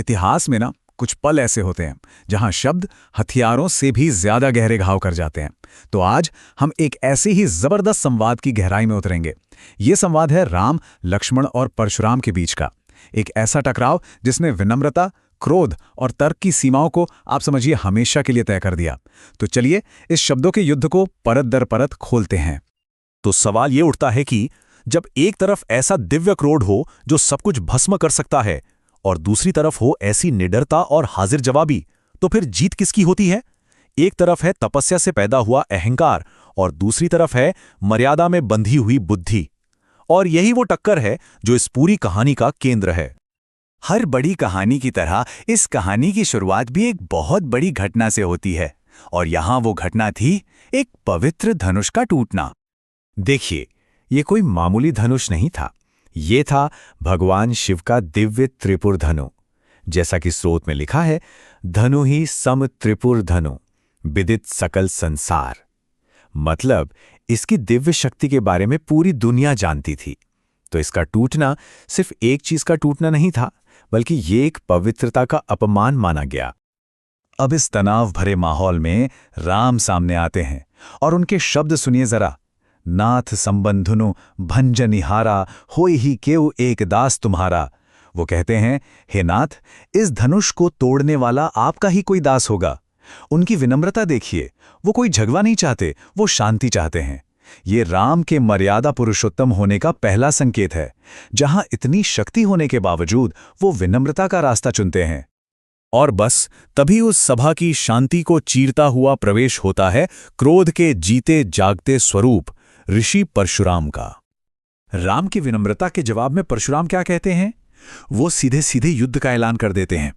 इतिहास में ना कुछ पल ऐसे होते हैं जहां शब्द हथियारों से भी ज्यादा गहरे घाव कर जाते हैं। तो आज हम एक ऐसे ही जबरदस्त संवाद की गहराई में उतरेंगे। ये संवाद है राम, लक्ष्मण और परशुराम के बीच का। एक ऐसा टकराव जिसने विनम्रता, क्रोध और तर्क की सीमाओं को आप समझिए हमेशा के लिए तय कर दिया। तो चलिए इस शब्दों के युद्ध को परत दर परत खोलते हैं। तो सवाल ये उठता है कि जब एक तरफ ऐसा दिव्य क्रोध हो जो सब कुछ भस्म कर सकता है और दूसरी तरफ हो ऐसी निडरता और हाजिर जवाबी, तो फिर जीत किसकी होती है? एक तरफ है तपस्या से पैदा हुआ अहंकार और दूसरी तरफ है मर्यादा में बंधी हुई बुद्धि। और यही वो टक्कर है जो इस पूरी कहानी का केंद्र है। हर बड़ी कहानी की तरह इस कहानी की शुरुआत भी एक बहुत बड़ी घटना से होती है, और यहां वो घटना थी एक पवित्र धनुष का टूटना। देखिए, ये कोई मामूली धनुष नहीं था। ये था भगवान शिव का दिव्य त्रिपुर धनु। जैसा कि स्रोत में लिखा है, धनु ही सम त्रिपुर धनु, विदित सकल संसार। मतलब इसकी दिव्य शक्ति के बारे में पूरी दुनिया जानती थी। तो इसका टूटना सिर्फ एक चीज का टूटना नहीं था, बल्कि ये एक पवित्रता का अपमान माना गया। अब इस तनाव भरे माहौल में राम सामने आते हैं और उनके शब्द सुनिए जरा। नाथ संबंधुनु भंजनिहारा, होई ही केउ एक दास तुम्हारा। वो कहते हैं, हे नाथ, इस धनुष को तोड़ने वाला आपका ही कोई दास होगा। उनकी विनम्रता देखिए, वो कोई झगड़ा नहीं चाहते, वो शांति चाहते हैं। ये राम के मर्यादा पुरुषोत्तम होने का पहला संकेत है, जहां इतनी शक्ति होने के बावजूद वो विनम्रता का रास्ता चुनते हैं। और बस तभी उस सभा की शांति को चीरता हुआ प्रवेश होता है क्रोध के जीते जागते स्वरूप ऋषि परशुराम का। राम की विनम्रता के जवाब में परशुराम क्या कहते हैं? वो सीधे सीधे युद्ध का ऐलान कर देते हैं।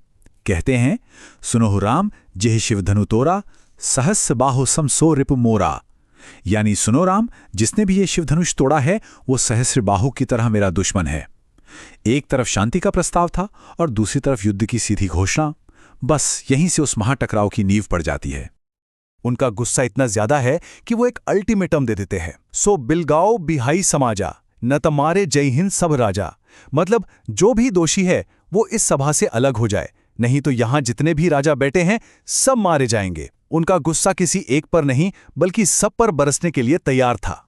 कहते हैं, सुनो राम, जेह शिवधनु तोरा, सहस्र बाहु सम सो रिपु मोरा। यानी सुनो राम, जिसने भी ये शिवधनुष तोड़ा है वो सहस्र बाहु की तरह मेरा दुश्मन है। एक तरफ शांति का प्रस्ताव था और दूसरी तरफ युद्ध की सीधी घोषणा। बस यहीं से उस महाटकराव की नींव पड़ जाती है। उनका गुस्सा इतना ज्यादा है कि वो एक अल्टीमेटम दे देते हैं, सो बिलगाओ बिहाई समाजा, न तमारे जय हिंद सब राजा। मतलब जो भी दोषी है वो इस सभा से अलग हो जाए, नहीं तो यहां जितने भी राजा बैठे हैं सब मारे जाएंगे। उनका गुस्सा किसी एक पर नहीं बल्कि सब पर बरसने के लिए तैयार था।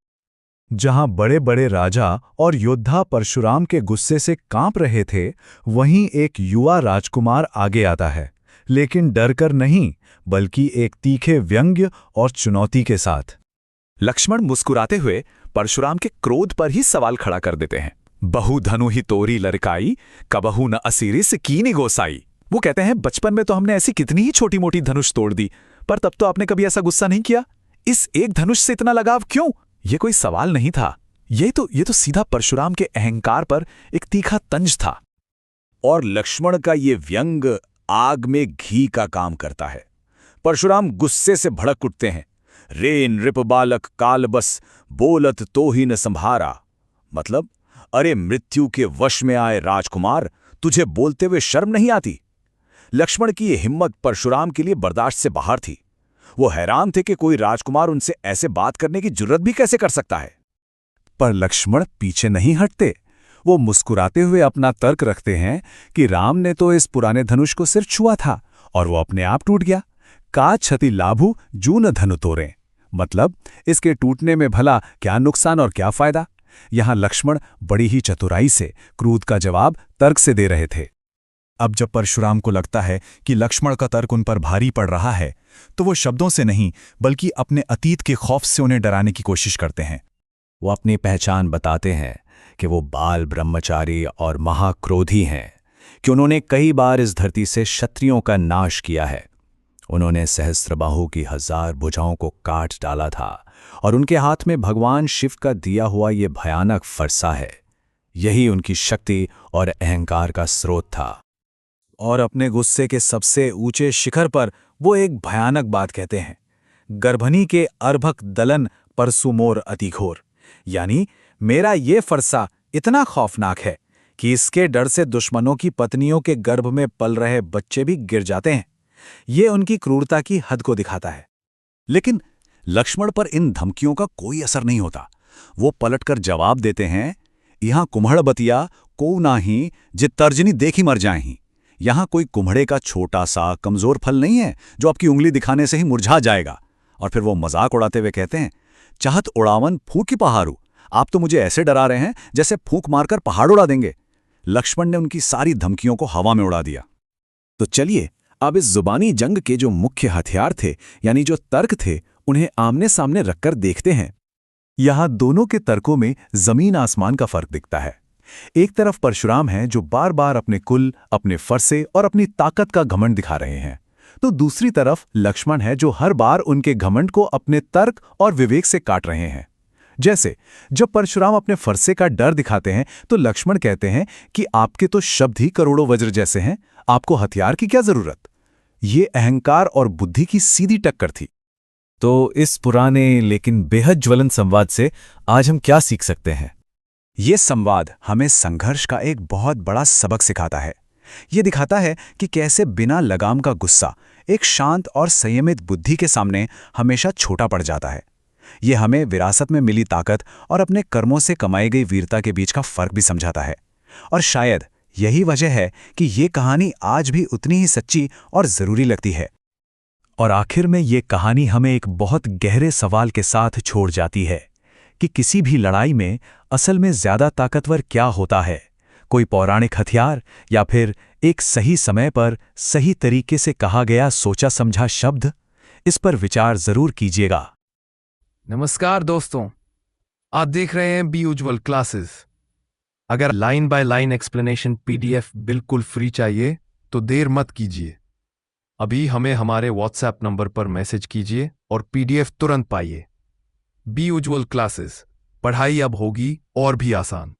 जहां बड़े बड़े राजा और योद्धा परशुराम के गुस्से से कांप रहे थे, वहीं एक युवा राजकुमार आगे आता है, लेकिन डरकर नहीं, बल्कि एक तीखे व्यंग्य और चुनौती के साथ। लक्ष्मण मुस्कुराते हुए परशुराम के क्रोध पर ही सवाल खड़ा कर देते हैं। बहु धनु ही तोरी लड़काई, कबहू न असीरिस कीनी गोसाई। वो कहते हैं, बचपन में तो हमने ऐसी कितनी ही छोटी मोटी धनुष तोड़ दी, पर तब तो आपने कभी ऐसा गुस्सा नहीं किया। इस एक धनुष से इतना लगाव क्यों? ये कोई सवाल नहीं था, ये तो सीधा परशुराम के अहंकार पर एक तीखा तंज था। और लक्ष्मण का ये व्यंग आग में घी का काम करता है। परशुराम गुस्से से भड़क उठते हैं। रे नृप बालक काल बस, बोलत तो ही न संभारा। मतलब, अरे मृत्यु के वश में आए राजकुमार, तुझे बोलते हुए शर्म नहीं आती? लक्ष्मण की यह हिम्मत परशुराम के लिए बर्दाश्त से बाहर थी। वो हैरान थे कि कोई राजकुमार उनसे ऐसे बात करने की जुर्रत भी कैसे कर सकता है। पर लक्ष्मण पीछे नहीं हटते। वो मुस्कुराते हुए अपना तर्क रखते हैं कि राम ने तो इस पुराने धनुष को सिर्फ छुआ था और वो अपने आप टूट गया। का क्षति लाभू जून धनु तोरे। मतलब, इसके टूटने में भला क्या नुकसान और क्या फायदा? यहां लक्ष्मण बड़ी ही चतुराई से क्रोध का जवाब तर्क से दे रहे थे। अब जब परशुराम को लगता है कि लक्ष्मण का तर्क उन पर भारी पड़ रहा है, तो वो शब्दों से नहीं बल्कि अपने अतीत के खौफ से उन्हें डराने की कोशिश करते हैं। वो अपनी पहचान बताते हैं कि वो बाल ब्रह्मचारी और महाक्रोधी हैं, कि उन्होंने कई बार इस धरती से क्षत्रियों का नाश किया है। उन्होंने सहस्त्रबाहु की 1000 भुजाओं को काट डाला था और उनके हाथ में भगवान शिव का दिया हुआ ये भयानक फरसा है। यही उनकी शक्ति और अहंकार का स्रोत था। और अपने गुस्से के सबसे ऊंचे शिखर पर वो एक भयानक बात कहते हैं, गर्भनी के अर्भक दलन परसुमोर अतिघोर। यानी मेरा ये फरसा इतना खौफनाक है कि इसके डर से दुश्मनों की पत्नियों के गर्भ में पल रहे बच्चे भी गिर जाते हैं। ये उनकी क्रूरता की हद को दिखाता है। लेकिन लक्ष्मण पर इन धमकियों का कोई असर नहीं होता। वो पलटकर जवाब देते हैं, यहां कुम्हड़ बतिया को नाही जे तर्जनी देखी मर जाएही। यहाँ कोई कुम्हड़े का छोटा सा कमजोर फल नहीं है जो आपकी उंगली दिखाने से ही मुरझा जाएगा। और फिर वो मजाक उड़ाते हुए कहते हैं, चाहत उड़ावन फूकी पहाड़ू, आप तो मुझे ऐसे डरा रहे हैं जैसे फूंक मारकर पहाड़ उड़ा देंगे। लक्ष्मण ने उनकी सारी धमकियों को हवा में उड़ा दिया। तो चलिए अब इस जुबानी जंग के जो मुख्य हथियार थे, यानी जो तर्क थे, उन्हें आमने सामने रखकर देखते हैं। यहां दोनों के तर्कों में जमीन आसमान का फर्क दिखता है। एक तरफ परशुराम हैं जो बार बार अपने कुल, अपने फरसे और अपनी ताकत का घमंड दिखा रहे हैं, तो दूसरी तरफ लक्ष्मण है जो हर बार उनके घमंड को अपने तर्क और विवेक से काट रहे हैं। जैसे जब परशुराम अपने फरसे का डर दिखाते हैं तो लक्ष्मण कहते हैं कि आपके तो शब्द ही करोड़ों वज्र जैसे हैं, आपको हथियार की क्या जरूरत। ये अहंकार और बुद्धि की सीधी टक्कर थी। तो इस पुराने लेकिन बेहद ज्वलन संवाद से आज हम क्या सीख सकते हैं? ये संवाद हमें संघर्ष का एक बहुत बड़ा सबक सिखाता है। ये दिखाता है कि कैसे बिना लगाम का गुस्सा एक शांत और संयमित बुद्धि के सामने हमेशा छोटा पड़ जाता है। ये हमें विरासत में मिली ताकत और अपने कर्मों से कमाई गई वीरता के बीच का फर्क भी समझाता है। और शायद यही वजह है कि ये कहानी आज भी उतनी ही सच्ची और जरूरी लगती है। और आखिर में ये कहानी हमें एक बहुत गहरे सवाल के साथ छोड़ जाती है कि किसी भी लड़ाई में असल में ज्यादा ताकतवर क्या होता है, कोई पौराणिक हथियार या फिर एक सही समय पर सही तरीके से कहा गया सोचा समझा शब्द। इस पर विचार जरूर कीजिएगा। नमस्कार दोस्तों, आप देख रहे हैं बी उज्ज्वल क्लासेस। अगर line by line explanation PDF बिल्कुल फ्री चाहिए तो देर मत कीजिए, अभी हमें हमारे व्हाट्सएप नंबर पर मैसेज कीजिए और पीडीएफ तुरंत पाइए। बी उज्ज्वल क्लासेस, पढ़ाई अब होगी और भी आसान।